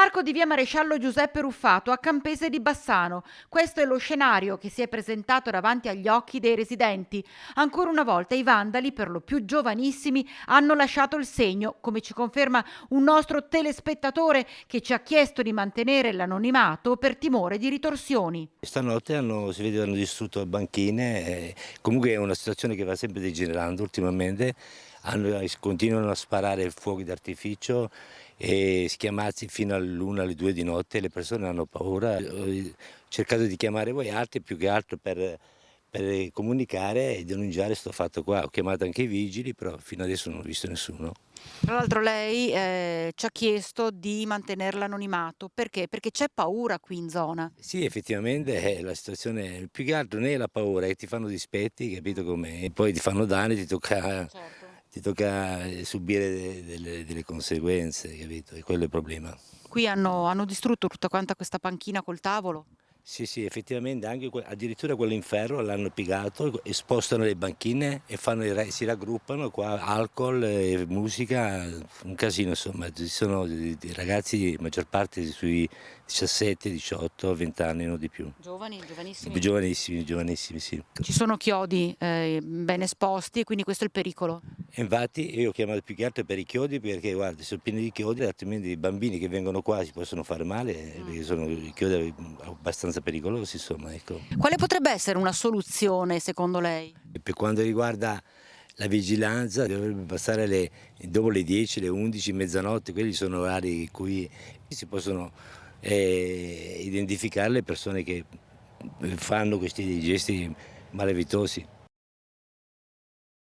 Parco di via Maresciallo Giuseppe Ruffato a Campese di Bassano. Questo è lo scenario che si è presentato davanti agli occhi dei residenti. Ancora una volta i vandali, per lo più giovanissimi, hanno lasciato il segno, come ci conferma un nostro telespettatore che ci ha chiesto di mantenere l'anonimato per timore di ritorsioni. Stanotte si vede che hanno distrutto banchine, comunque è una situazione che va sempre degenerando ultimamente, continuano a sparare fuochi d'artificio e schiamazzi fino all'1 alle 2 di notte, le persone hanno paura. Ho cercato di chiamare voi altri più che altro per comunicare e denunciare questo fatto qua. Ho chiamato anche i vigili, però fino adesso non ho visto nessuno. Tra l'altro lei ci ha chiesto di mantenere l'anonimato. Perché? Perché c'è paura qui in zona. Sì, effettivamente la situazione più che altro non è la paura, è che ti fanno dispetti, capito com'è? E poi ti fanno danni, Certo. ti tocca subire delle conseguenze, capito? E quello è il problema. Qui hanno distrutto tutta quanta questa panchina col tavolo. Sì, sì, effettivamente anche addirittura quello in ferro l'hanno piegato e spostano le banchine e si raggruppano qua, alcol e musica, un casino insomma, ci sono dei ragazzi, maggior parte sui 17, 18, 20 anni, non di più. Giovani, giovanissimi. Giovanissimi, giovanissimi, sì. Ci sono chiodi ben esposti e quindi questo è il pericolo. E infatti io ho chiamato più che altro per i chiodi perché guarda, sono pieni di chiodi, altrimenti i bambini che vengono qua si possono fare male perché sono i chiodi abbastanza pericolosi, insomma, ecco. Quale potrebbe essere una soluzione secondo lei? E per quanto riguarda la vigilanza dovrebbe passare dopo le 10, le 11, mezzanotte, quelli sono orari in cui si possono identificare le persone che fanno questi gesti malavitosi.